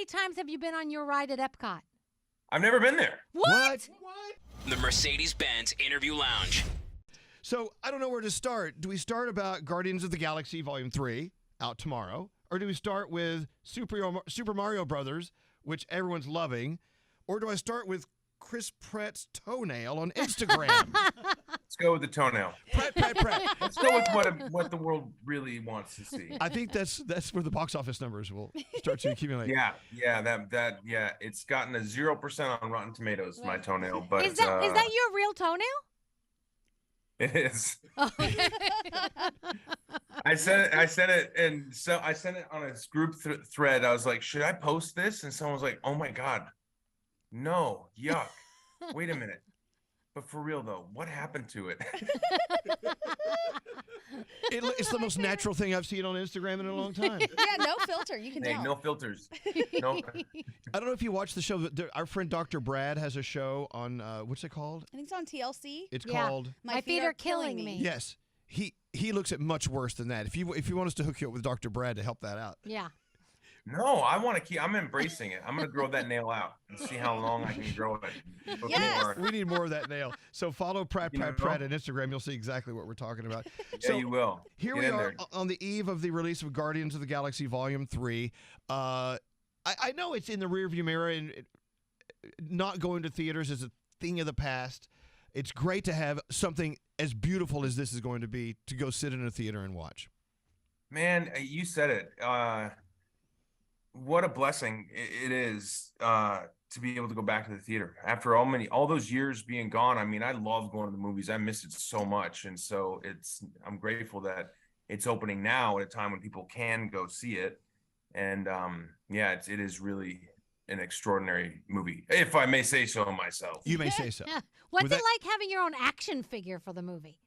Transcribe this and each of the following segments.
many times have you been on your ride at Epcot? I've never been there. What? The Mercedes-Benz Interview Lounge. So I don't know where to start. Do we start about Guardians of the Galaxy Volume 3 out tomorrow? Or do we start with Super Mario Brothers, which everyone's loving? Or do I start with Chris Pratt's toenail on Instagram? Let's go with the toenail. Pratt. Let's go with what the world really wants to see. I think that's where the box office numbers will start to accumulate. Yeah, it's gotten a 0% on Rotten Tomatoes, my toenail. But Is that your real toenail? It is. I sent it, and so I sent it on a group thread. I was like, should I post this? And someone was like, oh my God, no, yuck. Wait a minute. But for real though, what happened to it? It's the most natural thing I've seen on Instagram in a long time. Yeah, no filter. You can tell. No filters. No. I don't know if you watch the show. Our friend Dr. Brad has a show on, what's it called? I think it's on TLC. It's called My Feet Are Killing Me. Yes. He looks at much worse than that. If you want us to hook you up with Dr. Brad to help that out. Yeah. No, I want to keep. I'm embracing it. I'm gonna grow that nail out and see how long I can grow it. Yes. We need more of that nail. So follow Pratt on Instagram. You'll see exactly what we're talking about. Yeah, you will. Here we are on the eve of the release of Guardians of the Galaxy Volume 3. I know it's in the rearview mirror, and not going to theaters is a thing of the past. It's great to have something as beautiful as this is going to be to go sit in a theater and watch. Man, you said it. What a blessing it is to be able to go back to the theater after all those years being gone. I mean, I love going to the movies. I miss it so much, and so I'm grateful that it's opening now at a time when people can go see it. And it is really an extraordinary movie, if I may say so myself. You may say so. What's it like having your own action figure for the movie?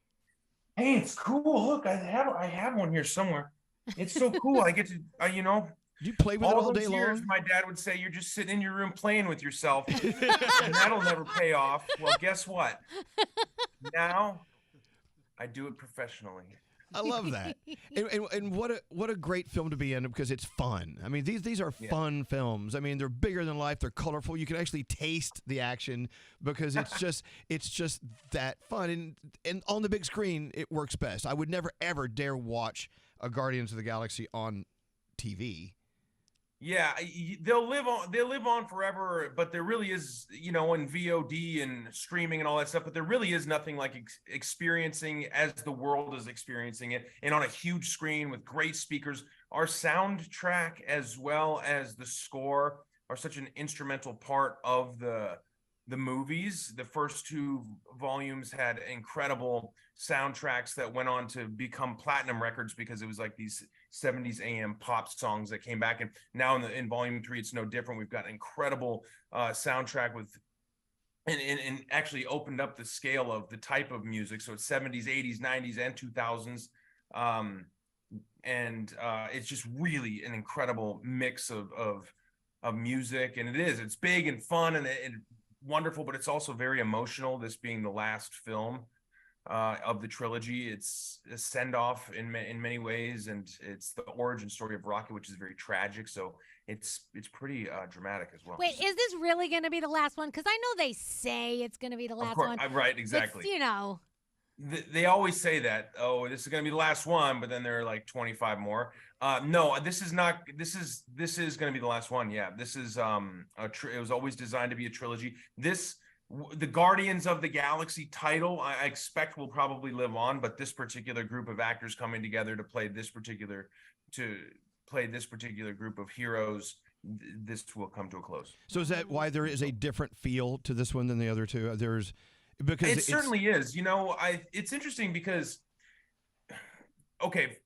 Hey, it's cool. Look, I have one here somewhere. It's so cool. I get to You play with it all day years, long? my dad would say, you're just sitting in your room playing with yourself, and that'll never pay off. Well, guess what? Now, I do it professionally. I love that. And what a great film to be in, because it's fun. I mean, these are fun films. I mean, they're bigger than life. They're colorful. You can actually taste the action because it's just that fun. And on the big screen, it works best. I would never, ever dare watch a Guardians of the Galaxy on TV. Yeah, they'll live on forever, but there really is, in VOD and streaming and all that stuff, but there really is nothing like experiencing as the world is experiencing it, and on a huge screen with great speakers. Our soundtrack as well as the score are such an instrumental part of the movies. The first two volumes had incredible soundtracks that went on to become platinum records because it was like these 70s AM pop songs that came back. And now in volume 3, it's no different. We've got an incredible soundtrack with and actually opened up the scale of the type of music. So it's 70s, 80s, 90s, and 2000s. It's just really an incredible mix of music. And it's big and fun and wonderful, but it's also very emotional, this being the last film of the trilogy. It's a send-off in many ways, and it's the origin story of Rocket, which is very tragic, so it's pretty dramatic as well. Wait, is this really going to be the last one? Because I know they say it's going to be the last one. Right, exactly. But, they always say that, this is going to be the last one, but then there are like 25 more. No, this is not. This is going to be the last one. Yeah, this is it was always designed to be a trilogy. The Guardians of the Galaxy title, I expect, will probably live on, but this particular group of actors coming together to play this particular group of heroes, this will come to a close. So is that why there is a different feel to this one than the other two? Because it certainly is. It's interesting because, okay,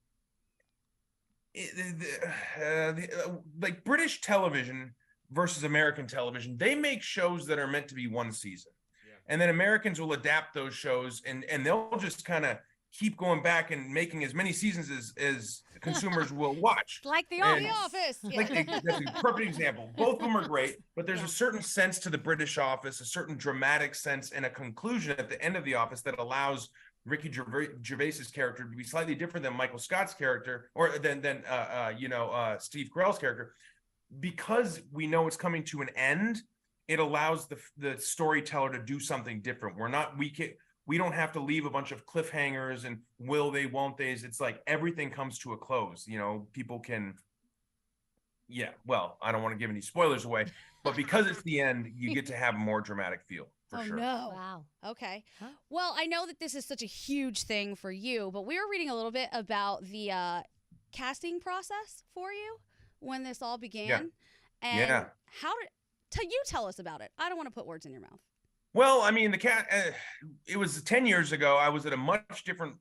like British television versus American television, they make shows that are meant to be one season. Yeah. And then Americans will adapt those shows and they'll just kind of keep going back and making as many seasons as consumers will watch. Like The Office. Like that's a perfect example. Both of them are great, but there's a certain sense to the British Office, a certain dramatic sense and a conclusion at the end of The Office that allows Ricky Gervais's character to be slightly different than Michael Scott's character, or than Steve Carell's character. because we know it's coming to an end, it allows the storyteller to do something different. We don't have to leave a bunch of cliffhangers and will they, won't they's. It's like everything comes to a close. People can, well, I don't want to give any spoilers away, but because it's the end, you get to have a more dramatic feel for sure. No. Wow. Okay. Huh? Well, I know that this is such a huge thing for you, but we were reading a little bit about the casting process for you when this all began. And how did you tell us about it? I don't want to put words in your mouth. Well, I mean, it was 10 years ago. I was at a much different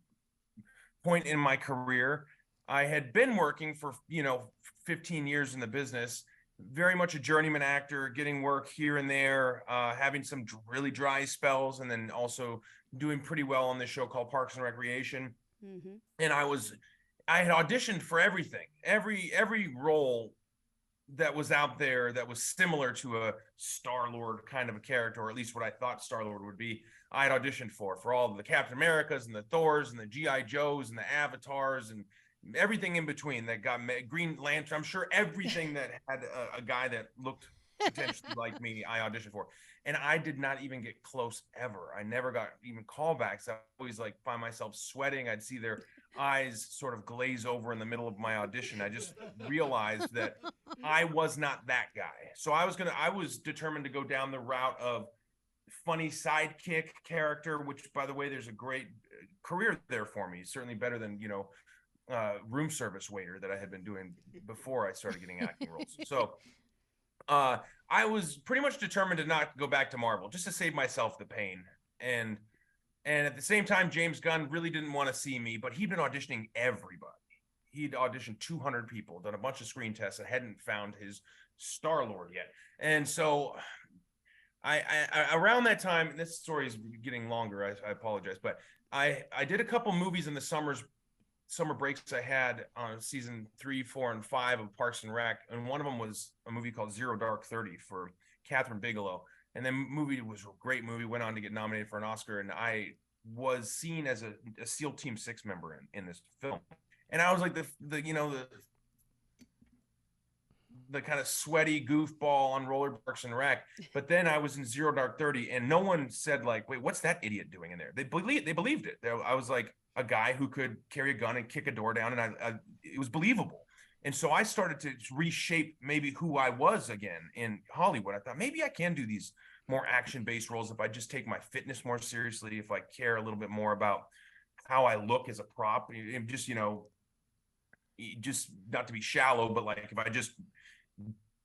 point in my career. I had been working for, 15 years in the business, very much a journeyman actor, getting work here and there, having some really dry spells, and then also doing pretty well on this show called Parks and Recreation. Mm-hmm. And I had auditioned for everything, every role that was out there that was similar to a Star-Lord kind of a character, or at least what I thought Star-Lord would be. I had auditioned for all of the Captain Americas and the Thors and the G.I. Joes and the Avatars and everything in between that got Green Lantern. I'm sure everything that had a guy that looked potentially like me, I auditioned for. And I did not even get close ever. I never got even callbacks. I always find myself sweating. I'd see their eyes sort of glaze over in the middle of my audition. I just realized that I was not that guy. So I was determined to go down the route of funny sidekick character, which, by the way, there's a great career there for me. Certainly better than, room service waiter that I had been doing before I started getting acting roles. So I was pretty much determined to not go back to Marvel, just to save myself the pain. And at the same time, James Gunn really didn't want to see me, but he'd been auditioning everybody. He'd auditioned 200 people, done a bunch of screen tests, and hadn't found his Star-Lord yet. And so I around that time, and this story is getting longer, I apologize, but I did a couple movies in the summer breaks I had on season 3, 4, and 5 of Parks and Rec, and one of them was a movie called Zero Dark 30 for Catherine Bigelow. And then movie was a great movie, went on to get nominated for an Oscar, and I was seen as a SEAL Team 6 member in this film. And I was like the kind of sweaty goofball on roller Parks and Rec. But then I was in Zero Dark 30, and no one said wait, what's that idiot doing in there? They believed it. I was like a guy who could carry a gun and kick a door down, and it was believable. And so I started to reshape maybe who I was again in Hollywood. I thought maybe I can do these more action-based roles if I just take my fitness more seriously, if I care a little bit more about how I look as a prop, and just, just not to be shallow, but if I just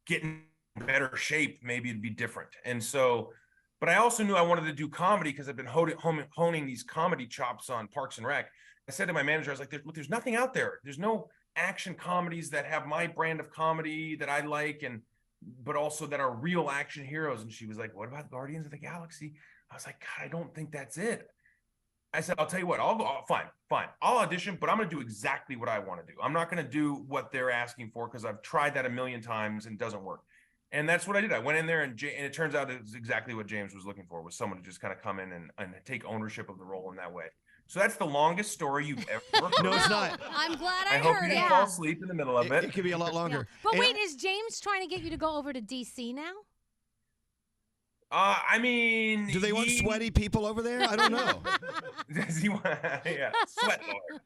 get in better shape, maybe it'd be different. And so, but I also knew I wanted to do comedy because I've been honing these comedy chops on Parks and Rec. I said to my manager, I was like, there's nothing out there. There's no action comedies that have my brand of comedy that I like, but also that are real action heroes. And she was like, what about Guardians of the Galaxy? I was like, God, I don't think that's it. I said, I'll tell you what, I'll go, fine. I'll audition, but I'm going to do exactly what I want to do. I'm not going to do what they're asking for because I've tried that a million times and it doesn't work. And that's what I did. I went in there and it turns out it was exactly what James was looking for, was someone to just kind of come in and take ownership of the role in that way. So that's the longest story you've ever heard. No, it's not. I'm glad I hope heard you didn't it. fall asleep in the middle of it. It could be a lot longer. Yeah. But wait, is James trying to get you to go over to DC now? I mean, do they want sweaty people over there? I don't know. Does he want? Yeah, sweat lord.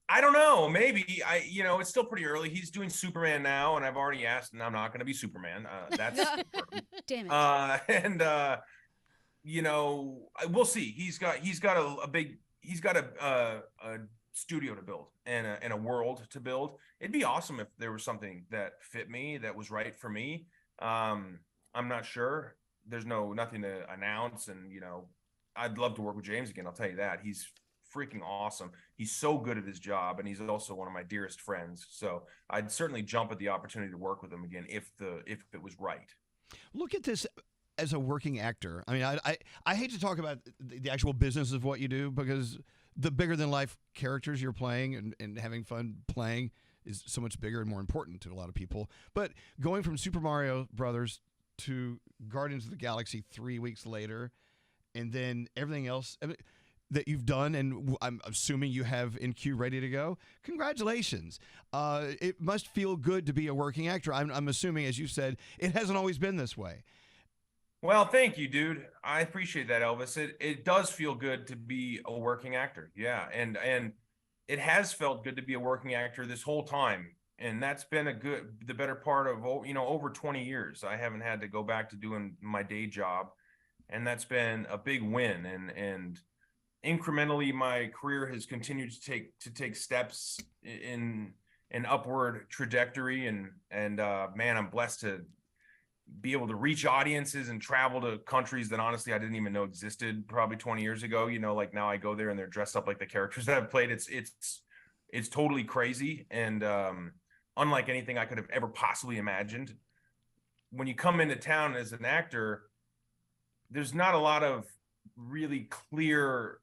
I don't know. Maybe it's still pretty early. He's doing Superman now, and I've already asked, and I'm not going to be Superman. That's damn it. We'll see. He's got a studio to build and a world to build. It'd be awesome if there was something that fit me, that was right for me. I'm not sure. There's nothing to announce, and I'd love to work with James again. I'll tell you that. He's freaking awesome. He's so good at his job, and he's also one of my dearest friends. So I'd certainly jump at the opportunity to work with him again if it was right. Look at this as a working actor. I mean, I hate to talk about the actual business of what you do, because the bigger than life characters you're playing and having fun playing is so much bigger and more important to a lot of people. But going from Super Mario Brothers to Guardians of the Galaxy 3 weeks later, and then everything else. I mean, that you've done, and I'm assuming you have in queue ready to go. Congratulations. It must feel good to be a working actor. I'm assuming, as you said, it hasn't always been this way. Well, thank you, dude. I appreciate that, Elvis. It does feel good to be a working actor. Yeah. And it has felt good to be a working actor this whole time. And that's been the better part of, over 20 years. I haven't had to go back to doing my day job. And that's been a big win. And incrementally, my career has continued to take steps in an upward trajectory. And man, I'm blessed to be able to reach audiences and travel to countries that honestly I didn't even know existed probably 20 years ago. Like now I go there and they're dressed up like the characters that I've played. It's totally crazy. And unlike anything I could have ever possibly imagined. When you come into town as an actor, there's not a lot of really clear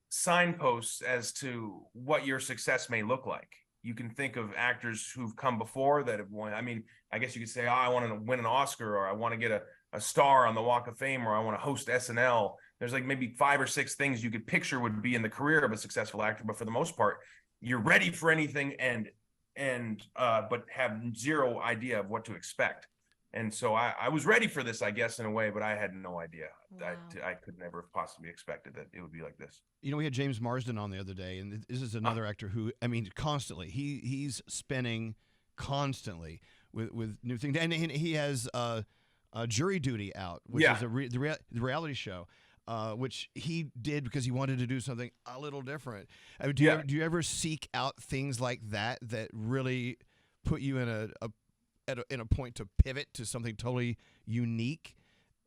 signposts as to what your success may look like. You can think of actors who've come before that have won. I mean, I guess you could say, I want to win an Oscar, or I want to get a star on the Walk of Fame, or I want to host SNL. There's like maybe 5 or 6 things you could picture would be in the career of a successful actor. But for the most part, you're ready for anything but have zero idea of what to expect. And so I was ready for this, I guess, in a way, but I had no idea. Wow. I could never have possibly expected that it would be like this. We had James Marsden on the other day, and this is another actor who, constantly, he's spinning constantly with new things. And he has Jury Duty out, which is the reality show, which he did because he wanted to do something a little different. Do you ever seek out things like that really put you in a point to pivot to something totally unique?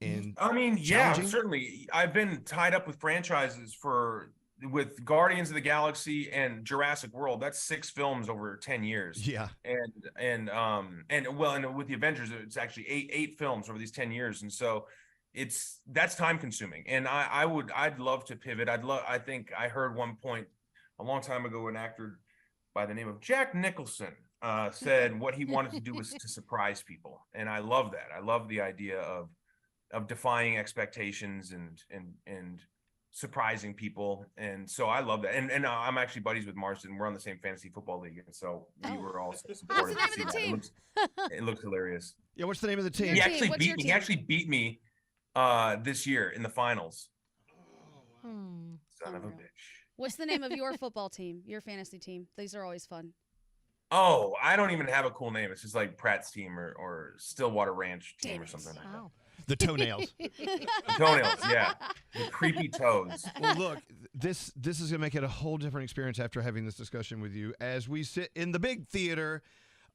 And certainly. I've been tied up with franchises with Guardians of the Galaxy and Jurassic World. That's 6 films over 10 years. Yeah. And with the Avengers, it's actually 8 films over these 10 years. And so that's time consuming. And I'd love to pivot. I think I heard one point a long time ago, an actor by the name of Jack Nicholson said what he wanted to do was to surprise people. And I love that. I love the idea of defying expectations and surprising people. And so I love that. And I'm actually buddies with Marston. We're on the same fantasy football league. And so we were all supportive. What's the name of the team? It looks hilarious. Yeah, what's the name of the team? He actually beat me this year in the finals. Son of a bitch. What's the name of your football team, your fantasy team? These are always fun. Oh, I don't even have a cool name. It's just like Pratt's team or Stillwater Ranch team or something like that. The Toenails. The Toenails, yeah. The creepy toes. Well, look, this is going to make it a whole different experience after having this discussion with you as we sit in the big theater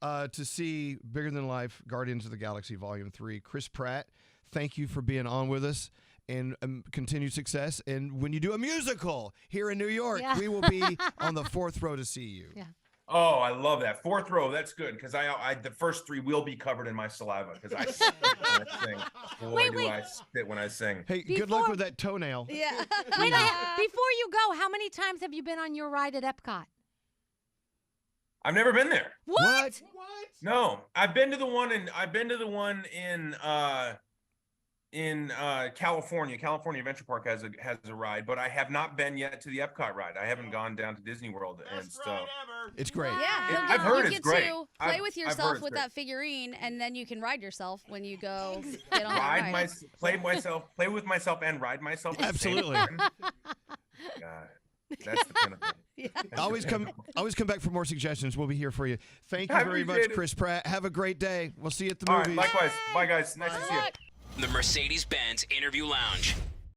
to see Bigger Than Life, Guardians of the Galaxy Volume 3. Chris Pratt, thank you for being on with us, and continued success. And when you do a musical here in New York, we will be on the 4th row to see you. Yeah. Oh, I love that. 4th row, that's good, because I the first 3 will be covered in my saliva, because I spit when I sing. Boy, do I spit when I sing. Hey, good luck with that toenail. Yeah. Wait, before you go, how many times have you been on your ride at Epcot? I've never been there. What? No, I've been to the one in California. California Adventure Park has a ride, but I have not been yet to the Epcot ride. I haven't gone down to Disney World and stuff. It's great. Yeah, I've heard it's great. You get to play with yourself with that figurine, and then you can ride yourself when you go get on that ride. Play with myself, and ride myself. Absolutely. God, that's the pinnacle. Yeah. Always come back for more suggestions. We'll be here for you. Thank you very much, Chris Pratt. Have a great day. We'll see you at the movies. All right, likewise. Bye, guys. Nice to see you. The Mercedes-Benz Interview Lounge.